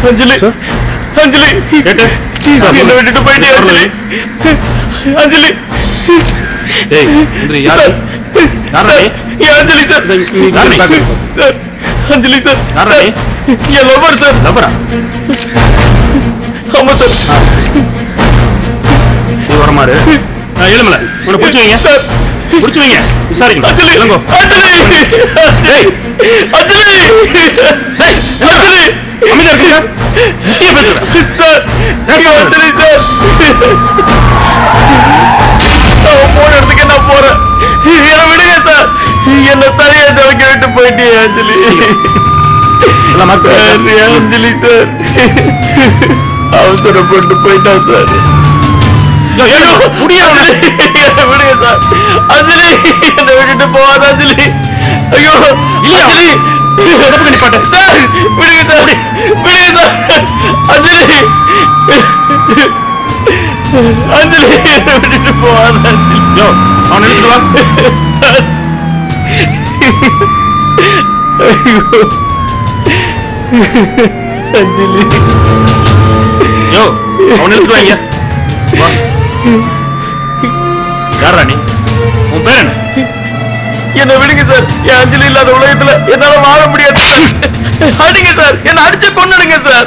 அஞ்சலி அஞ்சலி என்ன விட்டுட்டு போயிட்டே அஞ்சலி அஞ்சலி சார் அஞ்சலி சார் சார் அஞ்சலி சார் என் லவர் சார் லவரா ஆமா சார் நீ வரமாறு எழுமல உன்னை பிடிச்சு வைங்க சார் பிடிச்சு வைங்க விசாரிக்கணும் அஞ்சலி அஞ்சலி அஞ்சலி அஞ்சலி அமைதியா இருக்கீங்க சார் அஞ்சலி சார் போன இடத்துக்கு என்ன போறேன் என்ன விடுங்க சார் என்ன தனியா தலைக்க விட்டு போயிட்டே அஞ்சலி அஞ்சலி சார் அவசரப்பட்டு போயிட்டா சார் விடுங்க சார் அஞ்சலி என்ன விட்டுட்டு போவாத அஞ்சலி ஐயோ அஞ்சலி சார் விடுங்க சார் விடுங்க சார் அஞ்சலி அஞ்சலி என்ன விட்டுட்டு போவாத அஞ்சலி அவன் எடுத்துட்டு வா சார் ஐயோ அஞ்சலி யோ அவன் எடுத்துட்டு வாங்க யாரா நீ உன் பேர் என்ன என்ன விடுங்க சார் என் அஞ்சலி இல்லாத உலகத்துல என்னால வாழ முடியாது அடிங்க சார் என்ன அடிச்சு கொன்னுடுங்க சார்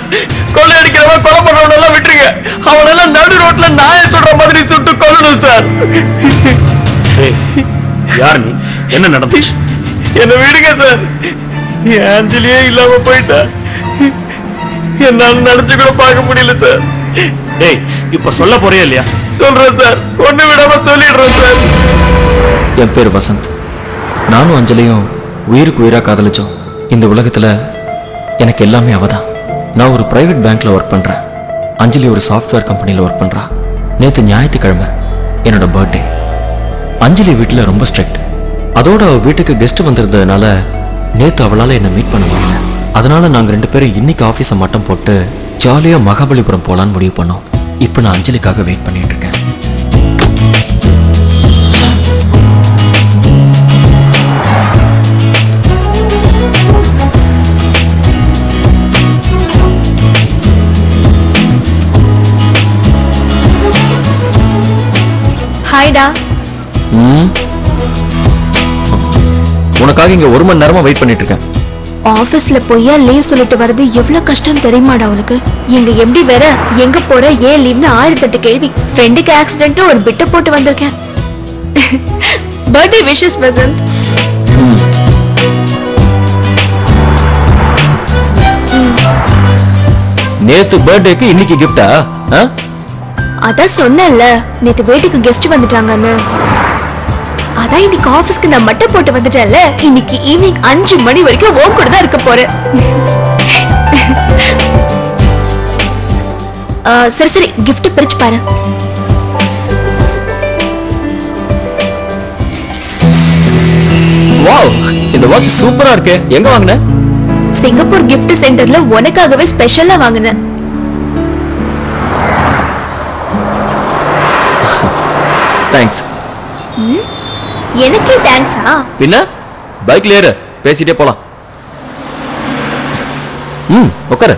கொள்ளை அடிக்கிறவன் கொலை பண்றவன் எல்லாம் விட்டுருங்க அவனெல்லாம் நடு ரோட்ல நாயை சுடுற மாதிரி சுட்டு கொல்லணும் சார் யார் நீ என்ன நடந்துச்சு என்ன விடுங்க சார் என் அஞ்சலியே இல்லாம போயிட்டா என்னால நினைச்சு கூட பார்க்க முடியல சார் டேய் இப்ப சொல்ல போறியா இல்லையா சொல்றேன் சார் ஒண்ணு விடாம சொல்லிடுறேன் சார் என் பேர் வசந்த் நானும் அஞ்சலியும் உயிருக்கு உயிரா காதலிச்சோம் இந்த உலகத்துல எனக்கு எல்லாமே அவதான் நான் ஒரு பிரைவேட் பேங்க்ல ஒர்க் பண்றேன் அஞ்சலி ஒரு சாஃப்ட்வேர் கம்பெனில ஒர்க் பண்றா நேத்து ஞாயிற்றுக்கிழமை என்னோட பர்த்டே அஞ்சலி வீட்டுல ரொம்ப ஸ்ட்ரிக்ட் அதோட அவ வீட்டுக்கு கெஸ்ட் வந்திருந்ததுனால நேத்து அவளால என்ன மீட் பண்ண முடியல அதனால நாங்க ரெண்டு பேரும் இன்னைக்கு ஆபீஸை மட்டம் போட்டு ஜாலியா மகாபலிபுரம் போலான்னு முடிவு பண்ணோம் இப்போ நான் அஞ்சலிக்காக வெயிட் பண்ணிட்டு இருக்கேன் ஹாய்டா உனக்காக இங்க 1 மணி நேரமா வெயிட் பண்ணிட்டு இருக்கேன் ஆபீஸ்ல போய் லீவ் சொல்லிட்டு வரது எவ்வளவு கஷ்டம் தெரியுமாடா உனக்கு எங்க எப்படி வேற எங்க போற ஏன் லீவ்னு 1008 கேள்வி ஃப்ரெண்டுக்கு ஆக்சிடென்ட் ஒரு பிட்ட போட்டு வந்திருக்கேன் பர்த்டே விஷஸ் வசந்த் நேத்து பர்த்டேக்கு இன்னைக்கு கிஃப்டா அதான் சொன்னேன்ல நேத்து வீட்டுக்கு கெஸ்ட் வந்துட்டாங்கன்னு அதான் இன்னைக்கு ஆபீஸ்க்கு நான் மட்டை போட்டு வந்துட்டேன்ல இன்னைக்கு ஈவினிங் 5 மணி வரைக்கும் ஓம் கூட தான் இருக்க போறேன் சரி சரி gift பிரிச்சு பாரு வாவ் இந்த வாட்ச் சூப்பரா இருக்கு எங்க வாங்குன சிங்கப்பூர் gift சென்டர்ல உனக்காகவே ஸ்பெஷலா வாங்குனேன் தேங்க்ஸ் எனக்கே தேங்க்ஸா பின்ன பைக்ல ஏறு பேசிட்டே போலாம் உட்காரு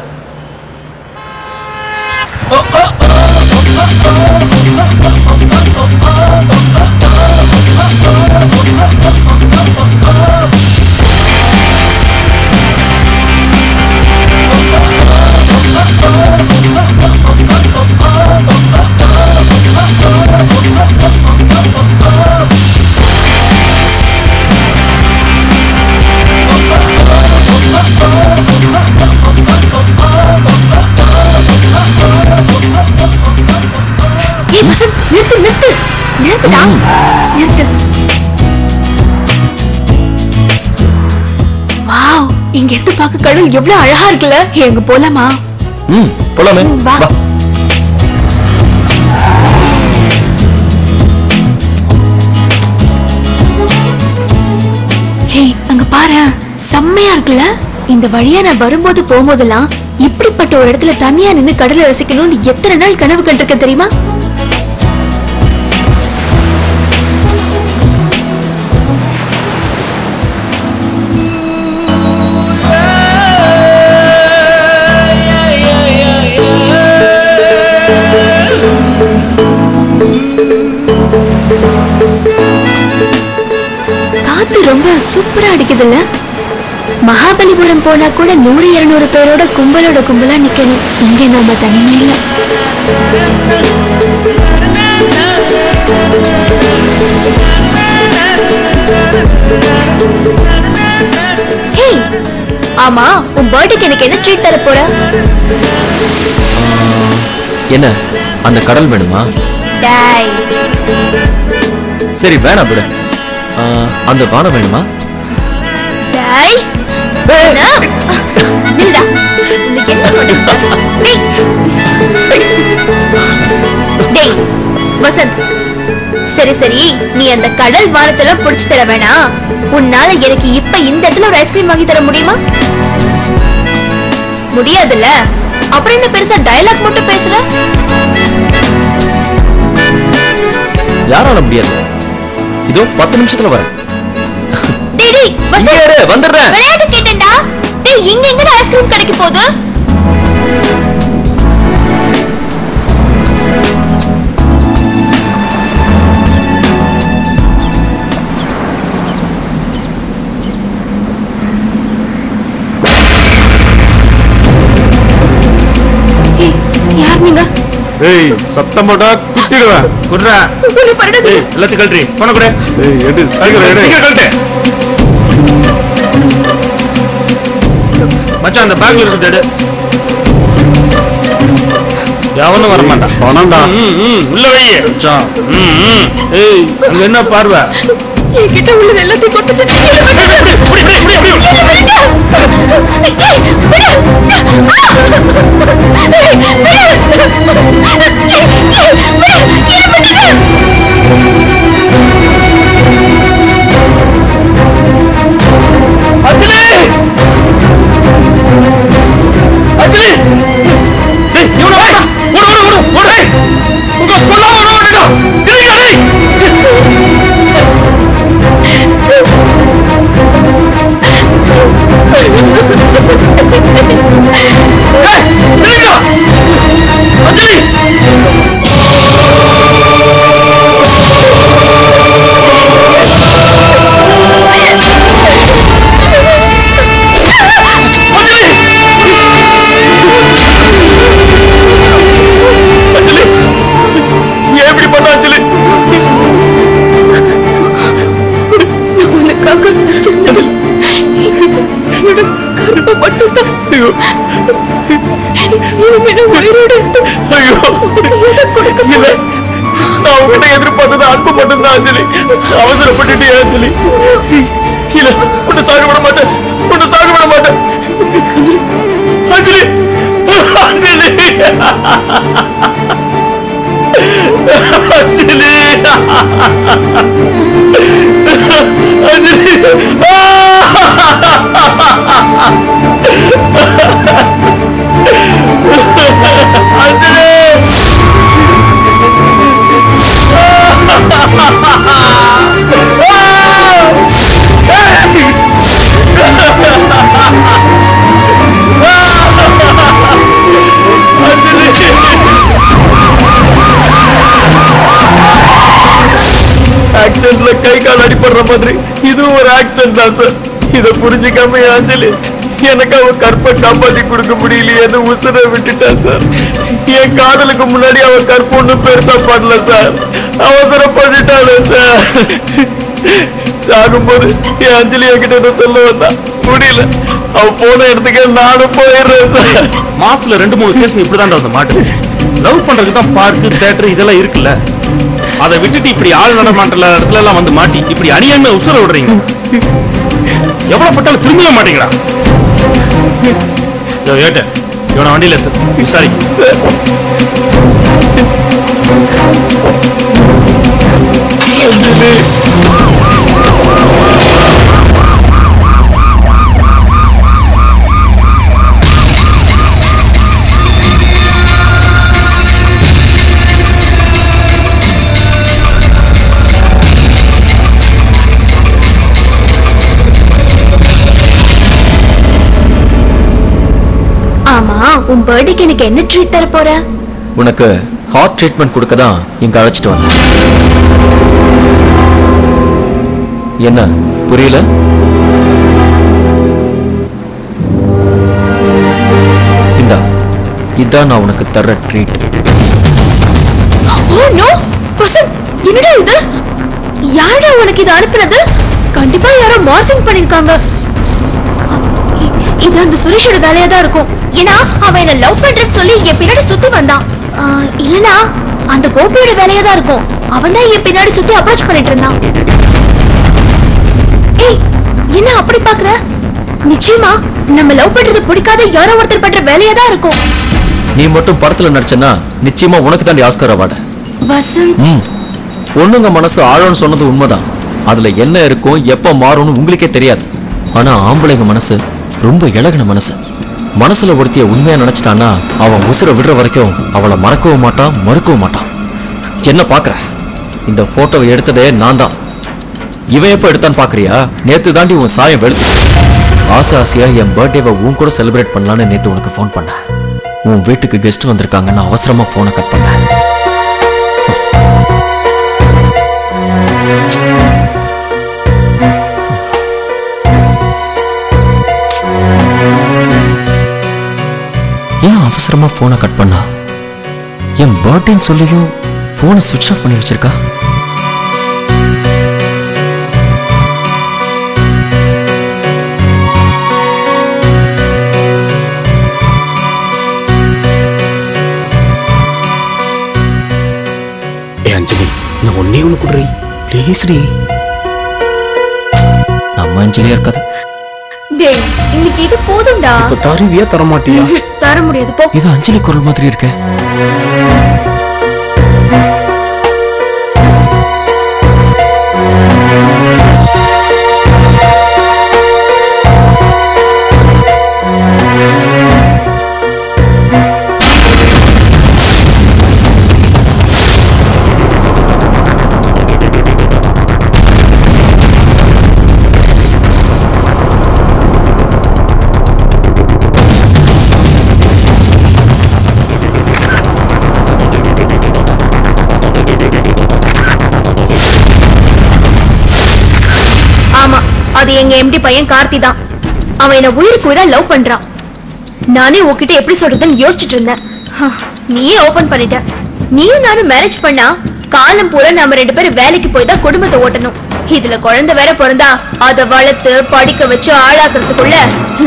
நிறுத்து நிறுத்து நிறுத்துடா நிறுத்து வாவ் இங்க எடுத்து பார்க்க கடல் எவ்வளவு அழகா இருக்குல்ல எங்க போலாமா போலாமே வா ஹே அங்க பாரு செம்மையா இருக்குல்ல இந்த வழியா நான் வரும்போது போகும்போதெல்லாம் இப்படிப்பட்ட ஒரு இடத்துல தனியா நின்னு கடலை ரசிக்கணும்னு எத்தனை நாள் கனவு கண்டிருக்கேன் தெரியுமா ரொம்ப சூப்பரா அடிக்குதுல்ல? மகாபலிபுரம் போனா கூட 100-200 பேரோட கும்பலா நிக்கணும். இங்க நாம தனிமையில. ஆமா, உன் பர்த்டேக்கு எனக்கு என்ன ட்ரீட் தர போற? என்ன அந்த கடல் வேணுமா? டாய். சரி வேணாம் விடு. அந்த வானம் வேணுமா? டாய். நில்டா. இன்னைக்கு என்ன பண்ணுற? டேய் வசந்த், சரி நீ அந்த கடல் வானத்துல புடிச்சு தர வேணாம். உன்னால எனக்கு இப்ப இந்த இடத்துல ஒரு ஐஸ்கிரீம் வாங்கி தர முடியுமா? முடியாதுல்ல. அப்புறம் என்ன பெருசா டயலாக் மட்டும் பேசுற? யாரால முடியாது? இதோ 10 நிமிஷத்துல வரேன். டேய் வசந்த், வந்துடுறேன். விளையாட்டு கேட்டேன்டா. டேய் இங்க எங்க ஐஸ்கிரீம் கிடைக்க போகுது? ஏய் சத்தம் போட்டா குத்திடுவேன். குடுறா. ஏய் எல்லாத்தையும் கழட்டி போன குடு. ஏய் எடு சீக்கிரம் கழட்டு. மச்சான் அந்த பேக்ல இருந்து எடு. யாவனும் வர மாட்டான். பணம்டா. உள்ள வை மச்சான். ஏய் அங்க என்ன பார்வை? என்கிட்ட உள்ளது எல்லாத்தையும் கொட்டுச்சு. எதிர்பார்த்தது அன்பு மட்டும்தான் அஞ்சலி. அவசரப்பட்டு அஞ்சலி. இல்ல உன்னை சாக விட மாட்டேன். அஞ்சலி ஆக்சிடென்ட்ல கை கால் அடிபடுற மாதிரி இதுவும் ஒரு ஆக்சிடென்ட் தான் சார். இத புரிஞ்சுக்காம அஞ்சலி எனக்கு அவ கற்பை காப்பாத்தி கொடுக்க முடியலையேன்னு உசுரை விட்டுட்டான் சார். என் காதலுக்கு முன்னாடி அவ கற்பு ஒண்ணும் பெருசா பண்ணல சார். அவசரப்பட்டுட்டாளே சார். ஆகும்போது என் அஞ்சலி என்கிட்ட சொல்ல வந்தா முடியல. அவ போன இடத்துக்கு நானும் போயிடுறேன் சார். மாசத்துல 2-3 கேஸ் இப்படிதான் வந்து மாட்டு. லவ் பண்றதுக்கு தான் பார்க்கு தியேட்டர் இதெல்லாம் இருக்குல்ல. அதை விட்டுட்டு இப்படி ஆள் நடமாட்டல இடத்துல எல்லாம் வந்து மாட்டி இப்படி அநியாயமா உசுர விடுறீங்க. எவ்வளவு பட்டாலும் திரும்பவே மாட்டீங்களா? ஏட்ட இவனை வண்டியில எடுத்து விசாரி. ஆமா, உன் பர்த்டேக்கு எனக்கு என்ன ட்ரீட் தர போற? உனக்கு ஹார்ட் ட்ரீட்மெண்ட் கொடுக்க தான் இங்க அழைச்சிட்டு வந்தேன். என்ன புரியல? இந்தா, இதான் நான் உனக்கு தர்ற ட்ரீட். ஓ நோ வசந்த், என்னடா இது? யாரடா உனக்கு இது அனுப்புனது? கண்டிப்பா யாரோ மார்ஃபிங் பண்ணிருக்காங்க. இது அந்த சுரேஷோட வேலையா தான் இருக்கும். ஏன்னா அவன் என்ன லவ் பண்றேன்னு சொல்லி என் பின்னாடி சுத்தி வந்தான். இல்லனா அந்த கோபியோட வேலையா தான் இருக்கும். அவன் தான் என் பின்னாடி சுத்தி அப்ரோச் பண்ணிட்டு இருந்தான். ஏய், என்ன அப்படி பாக்குற? நிச்சயமா நம்ம லவ் பண்றது பிடிக்காத யாரோ ஒருத்தர் பண்ற வேலையா தான் இருக்கும். நீ மட்டும் படத்துல நடிச்சனா நிச்சயமா உனக்கு தான் ஆஸ்கார் அவார்டு. வசந்த், பொண்ணுங்க மனசு ஆழம்னு சொன்னது உண்மைதான். அதுல என்ன இருக்கும் எப்ப மாறும்னு உங்களுக்கே தெரியாது. ஆனா ஆம்பளைங்க மனசு ரொம்ப இலகின மனசு. மனசுல ஒருத்திய உண்மையா நினைச்சிட்டான்னா அவன் உசுர விடுற வரைக்கும் அவளை மறக்கவும் மாட்டான், மறுக்கவும் மாட்டான். என்ன பாக்குற? இந்த போட்டோவை எடுத்ததே நான் தான். இவன் எப்ப எடுத்தான்னு பாக்குறியா? நேத்து தாண்டி உன் சாயம் வெளுத்து. ஆசை ஆசையா என் பர்த்டேவை உன் கூட செலிப்ரேட் பண்ணலான்னு நேத்து உனக்கு ஃபோன் பண்ணேன். உன் வீட்டுக்கு கெஸ்ட் வந்திருக்காங்கன்னு அவசரமா போனை கட் பண்ணேன். ஏன் அவசரமா போனை கட் பண்ணா? என் பர்த்டேன்னு சொல்லியும் போனை சுவிட்ச் ஆஃப் பண்ணி வச்சிருக்கா. அஞ்சலி, நான் ஒன்னே ஒண்ணு குடுறேன் ப்ளீஸ் டி. நம்ம அஞ்சலியா இருக்காது. டேய், இன்னைக்கு இது போதும்டா. இப்ப தருவியா தர மாட்டியா? தர முடியாது போ. இது அஞ்சலி குரல் மாதிரி இருக்க. அது எங்க எம்டி பையன் கார்த்தி தான். அவன் என்ன உயிருக்கு உயிரா லவ் பண்றான். நானே உன்கிட்ட எப்படி சொல்றதுன்னு யோசிச்சுட்டு இருந்தேன். நீயே ஓபன் பண்ணிட்ட. நீயும் நானும் மேரேஜ் பண்ணா காலம் பூரா நம்ம 2 பேரும் வேலைக்கு போய் தான் குடும்பத்தை ஓட்டணும். இதுல குழந்தை வேற பிறந்தா அதை வளர்த்து படிக்க வச்சு ஆளாக்குறதுக்குள்ள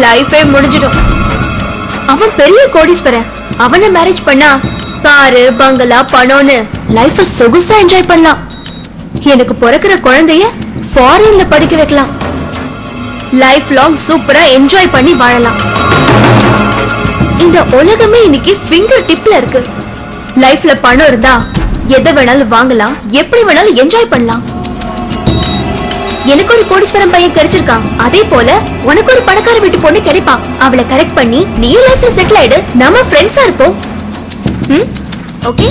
லைஃபே முடிஞ்சிடும். அவன் பெரிய கோடீஸ்வரன். அவனை மேரேஜ் பண்ணா காரு பங்களா பணம்னு லைஃப சொகுசா என்ஜாய் பண்ணலாம். எனக்கு பிறக்கிற குழந்தைய ஃபாரின்ல படிக்க வைக்கலாம். லைஃப் லாங் சூப்பரா என்ஜாய் பண்ணி வாழலாம். இந்த உலகமே இன்னைக்கு ஃபிங்கர் டிப்ல இருக்கு. லைஃப்ல பணம் இருந்தா எதை வேணாலும் வாங்கலாம், எப்படி வேணாலும் என்ஜாய் பண்ணலாம். எனக்கு ஒரு கோடீஸ்வரன் பையன் கிடைச்சிருக்கான். அதே போல உனக்கு ஒரு பணக்கார வீட்டு பொண்ணு கிடைப்பான். அவளை கரெக்ட் பண்ணி நீயும் லைஃப்ல செட்டில் ஆயிடு. நம்ம ஃப்ரெண்ட்ஸா இருப்போம். ஓகே?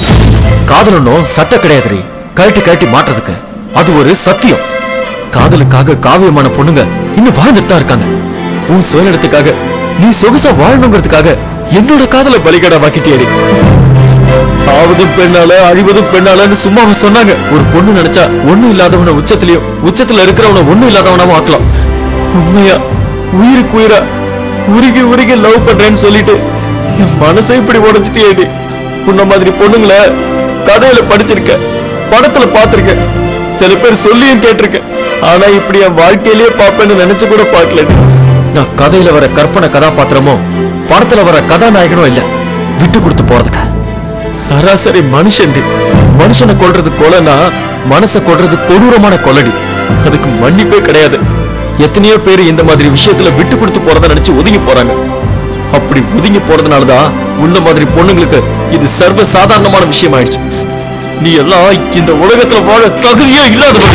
காதலனும் சட்ட கிடையாது. கழட்டி கழட்டி மாட்டுறதுக்கு அது ஒரு சத்தியம். காதலுக்காக காவியமான பொண்ணுங்க இன்னும் வாழ்ந்துட்டு தான் இருக்காங்க. உன் சுயநலத்துக்காக நீ சொகுசா வாழணுங்கிறதுக்காக என்னோட காதலை பலிகடா வாக்கிட்டியடி. ஆவதும் பெண்ணால அழிவதும் பெண்ணாலன்னு சும்மா சொன்னாங்க. ஒரு பொண்ணு நினைச்சா ஒண்ணும் இல்லாதவன உச்சத்திலையும் உச்சத்துல இருக்கிறவன ஒண்ணும் இல்லாதவனாவும் ஆக்கலாம். உண்மையா உயிருக்கு உயிரா உருகி உருகி லவ் பண்றேன்னு சொல்லிட்டு என் மனசை இப்படி உடைச்சிட்டியேடி. உன்ன மாதிரி பொண்ணுங்களை கதையில படிச்சிருக்க, படத்துல பாத்திருக்க, சில பேர் சொல்லியும் கேட்டிருக்கேன். ஆனா இப்படி என் வாழ்க்கையிலேயே பாப்பேன்னு நினைச்சு கூட பார்க்கல. நான் கதையில வர கற்பனை கதாபாத்திரமோ படத்துல வர கதாநாயகனோ இல்ல. விட்டு கொடுத்து போறதுக்கு சராசரி மனுஷன். மனுஷனை கொல்றது கொலைனா மனசை கொல்றது கொடூரமான கொலடி. அதுக்கு மன்னிப்பே கிடையாது. எத்தனையோ பேர் இந்த மாதிரி விஷயத்துல விட்டு கொடுத்து போறத நினைச்சு ஒதுங்கி போறாங்க. அப்படி ஒதுங்கி போறதுனாலதான் உன்ன மாதிரி பொண்ணுங்களுக்கு இது சர்வ சாதாரணமான விஷயம் ஆயிடுச்சு. நீ எல்லாம் இந்த உலகத்துல வாழ தகுதியே இல்லாதவன்.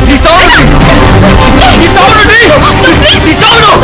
நீ சாவணும்.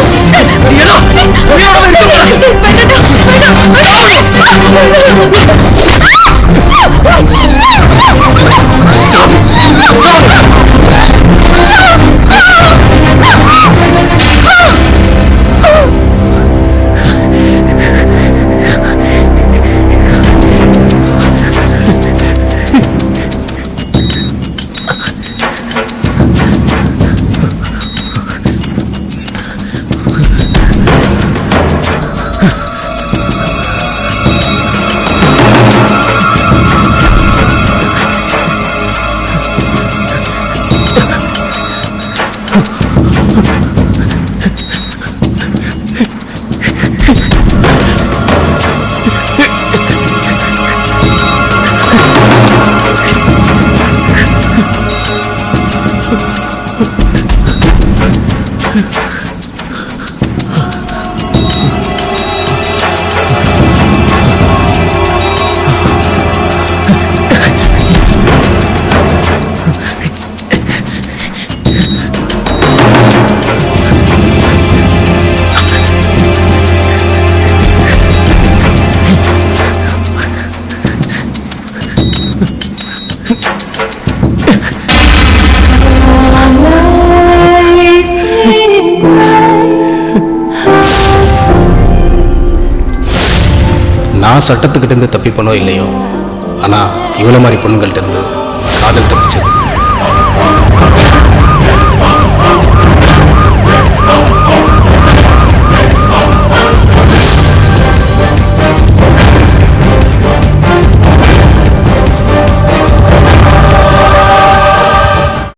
நான் சட்டத்துக்கிட்ட இருந்து தப்பிப்பனோ இல்லையோ, ஆனால் இவ்வளோ மாதிரி பொண்ணுங்கள்ட்ட இருந்து காதல் தப்பிச்சது.